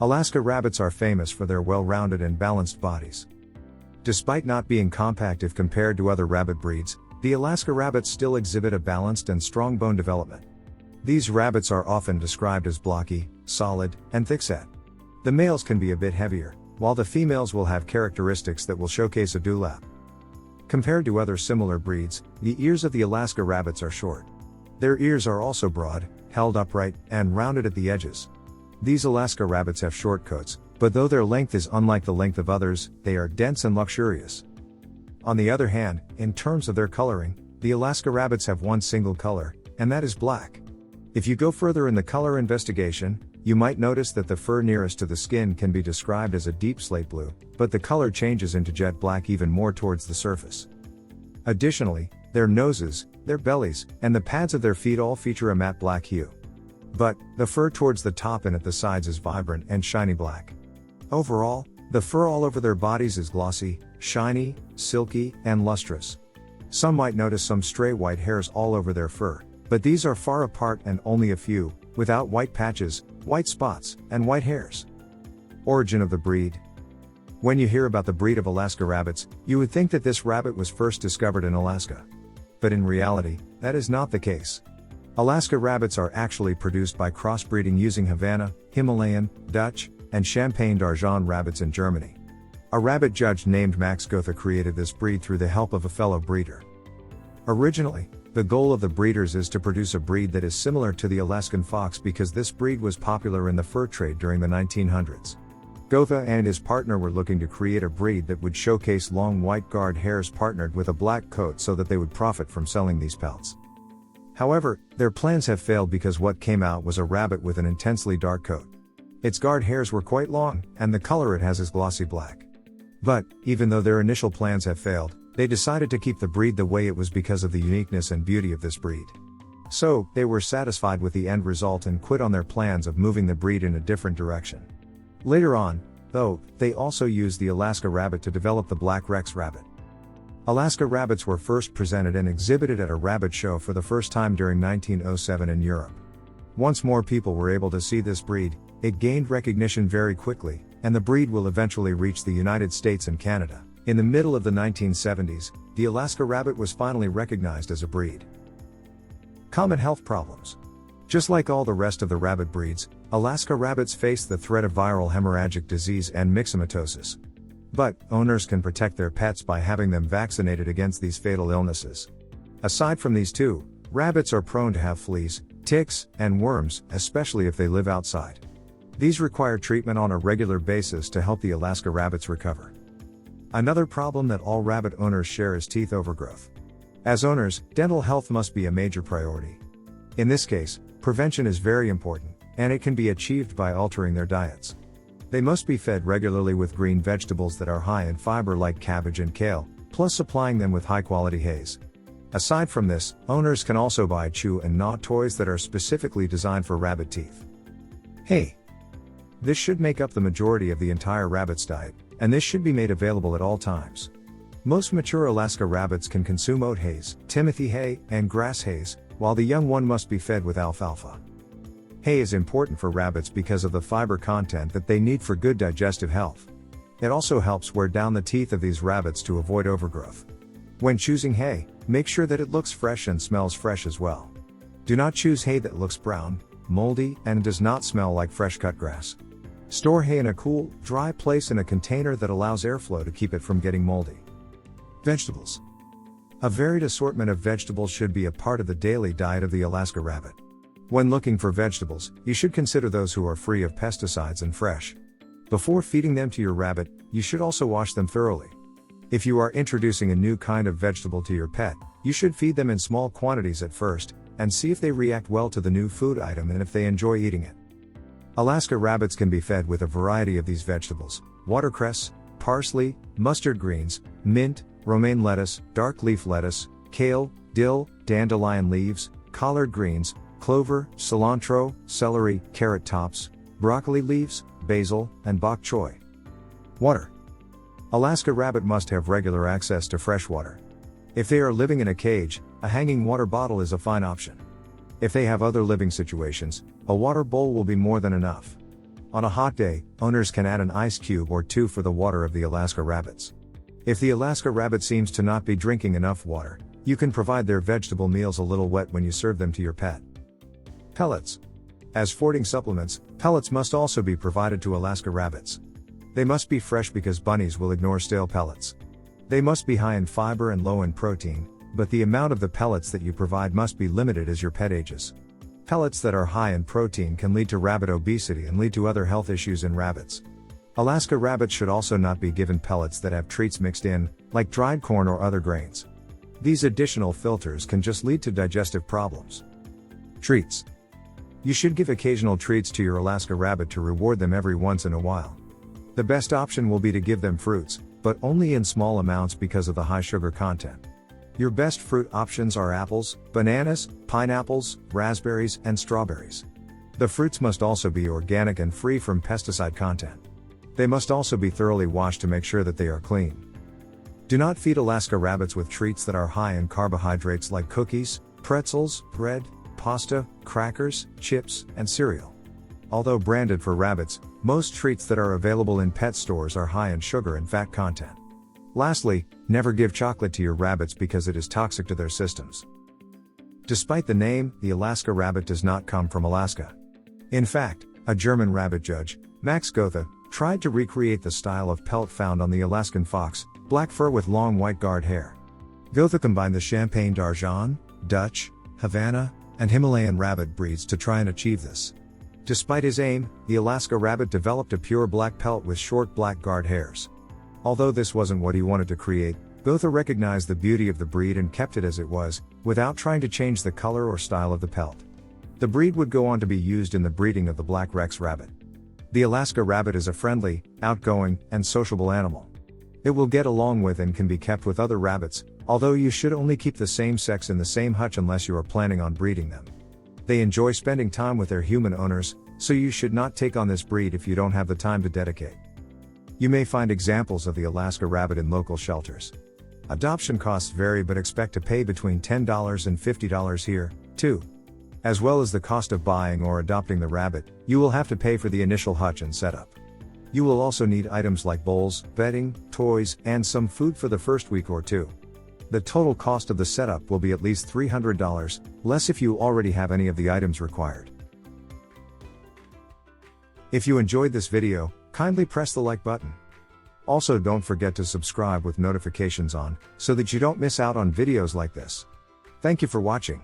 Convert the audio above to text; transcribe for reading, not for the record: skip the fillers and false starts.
Alaska rabbits are famous for their well-rounded and balanced bodies. Despite not being compact if compared to other rabbit breeds, the Alaska rabbits still exhibit a balanced and strong bone development. These rabbits are often described as blocky, solid, and thickset. The males can be a bit heavier, while the females will have characteristics that will showcase a dewlap. Compared to other similar breeds, the ears of the Alaska rabbits are short. Their ears are also broad, held upright, and rounded at the edges. These Alaska rabbits have short coats, but though their length is unlike the length of others, they are dense and luxurious. On the other hand, in terms of their coloring, the Alaska rabbits have one single color, and that is black. If you go further in the color investigation, you might notice that the fur nearest to the skin can be described as a deep slate blue, but the color changes into jet black even more towards the surface. Additionally, their noses, their bellies, and the pads of their feet all feature a matte black hue. But, the fur towards the top and at the sides is vibrant and shiny black. Overall, the fur all over their bodies is glossy, shiny, silky, and lustrous. Some might notice some stray white hairs all over their fur, but these are far apart and only a few, without white patches, white spots, and white hairs. Origin of the breed. When you hear about the breed of Alaska rabbits, you would think that this rabbit was first discovered in Alaska. But in reality, that is not the case. Alaska rabbits are actually produced by crossbreeding using Havana, Himalayan, Dutch, and Champagne d'Argent rabbits in Germany. A rabbit judge named Max Gotha created this breed through the help of a fellow breeder. Originally, the goal of the breeders is to produce a breed that is similar to the Alaskan fox because this breed was popular in the fur trade during the 1900s. Gotha and his partner were looking to create a breed that would showcase long white guard hairs partnered with a black coat so that they would profit from selling these pelts. However, their plans have failed because what came out was a rabbit with an intensely dark coat. Its guard hairs were quite long, and the color it has is glossy black. But, even though their initial plans have failed, they decided to keep the breed the way it was because of the uniqueness and beauty of this breed. So, they were satisfied with the end result and quit on their plans of moving the breed in a different direction. Later on, though, they also used the Alaska rabbit to develop the Black Rex rabbit. Alaska rabbits were first presented and exhibited at a rabbit show for the first time during 1907 in Europe. Once more people were able to see this breed, it gained recognition very quickly, and the breed will eventually reach the United States and Canada. In the middle of the 1970s, the Alaska rabbit was finally recognized as a breed. Common health problems. Just like all the rest of the rabbit breeds, Alaska rabbits face the threat of viral hemorrhagic disease and myxomatosis. But, owners can protect their pets by having them vaccinated against these fatal illnesses. Aside from these two, rabbits are prone to have fleas, ticks, and worms, especially if they live outside. These require treatment on a regular basis to help the Alaska rabbits recover. Another problem that all rabbit owners share is teeth overgrowth. As owners, dental health must be a major priority. In this case, prevention is very important, and it can be achieved by altering their diets. They must be fed regularly with green vegetables that are high in fiber like cabbage and kale, plus supplying them with high-quality hays. Aside from this, owners can also buy chew and gnaw toys that are specifically designed for rabbit teeth. Hay. This should make up the majority of the entire rabbit's diet, and this should be made available at all times. Most mature Alaska rabbits can consume oat hays, timothy hay, and grass hays, while the young one must be fed with alfalfa. Hay is important for rabbits because of the fiber content that they need for good digestive health. It also helps wear down the teeth of these rabbits to avoid overgrowth. When choosing hay, make sure that it looks fresh and smells fresh as well. Do not choose hay that looks brown, moldy, and does not smell like fresh cut grass. Store hay in a cool, dry place in a container that allows airflow to keep it from getting moldy. Vegetables. A varied assortment of vegetables should be a part of the daily diet of the Alaska rabbit. When looking for vegetables, you should consider those who are free of pesticides and fresh. Before feeding them to your rabbit, you should also wash them thoroughly. If you are introducing a new kind of vegetable to your pet, you should feed them in small quantities at first, and see if they react well to the new food item and if they enjoy eating it. Alaska rabbits can be fed with a variety of these vegetables: watercress, parsley, mustard greens, mint, romaine lettuce, dark leaf lettuce, kale, dill, dandelion leaves, collard greens, clover, cilantro, celery, carrot tops, broccoli leaves, basil, and bok choy. Water. Alaska rabbit must have regular access to fresh water. If they are living in a cage, a hanging water bottle is a fine option. If they have other living situations, a water bowl will be more than enough. On a hot day, owners can add an ice cube or two for the water of the Alaska rabbits. If the Alaska rabbit seems to not be drinking enough water, you can provide their vegetable meals a little wet when you serve them to your pet. Pellets. As fording supplements, pellets must also be provided to Alaska rabbits. They must be fresh because bunnies will ignore stale pellets. They must be high in fiber and low in protein, but the amount of the pellets that you provide must be limited as your pet ages. Pellets that are high in protein can lead to rabbit obesity and lead to other health issues in rabbits. Alaska rabbits should also not be given pellets that have treats mixed in, like dried corn or other grains. These additional filters can just lead to digestive problems. Treats. You should give occasional treats to your Alaska rabbit to reward them every once in a while. The best option will be to give them fruits, but only in small amounts because of the high sugar content. Your best fruit options are apples, bananas, pineapples, raspberries, and strawberries. The fruits must also be organic and free from pesticide content. They must also be thoroughly washed to make sure that they are clean. Do not feed Alaska rabbits with treats that are high in carbohydrates like cookies, pretzels, bread, pasta, crackers, chips, and cereal. Although branded for rabbits, most treats that are available in pet stores are high in sugar and fat content. Lastly, never give chocolate to your rabbits because it is toxic to their systems. Despite the name, the Alaska rabbit does not come from Alaska. In fact, a German rabbit judge, Max Goethe, tried to recreate the style of pelt found on the Alaskan fox, black fur with long white guard hair. Goethe combined the Champagne d'Argent, Dutch, Havana, and Himalayan rabbit breeds to try and achieve this. Despite his aim, the Alaska rabbit developed a pure black pelt with short black guard hairs. Although this wasn't what he wanted to create, Goethe recognized the beauty of the breed and kept it as it was, without trying to change the color or style of the pelt. The breed would go on to be used in the breeding of the black Rex rabbit. The Alaska rabbit is a friendly, outgoing, and sociable animal. It will get along with and can be kept with other rabbits, although you should only keep the same sex in the same hutch unless you are planning on breeding them. They enjoy spending time with their human owners, so you should not take on this breed if you don't have the time to dedicate. You may find examples of the Alaska rabbit in local shelters. Adoption costs vary, but expect to pay between $10 and $50 here, too. As well as the cost of buying or adopting the rabbit, you will have to pay for the initial hutch and setup. You will also need items like bowls, bedding, toys, and some food for the first week or two. The total cost of the setup will be at least $300, less if you already have any of the items required. If you enjoyed this video, kindly press the like button. Also, don't forget to subscribe with notifications on, so that you don't miss out on videos like this. Thank you for watching.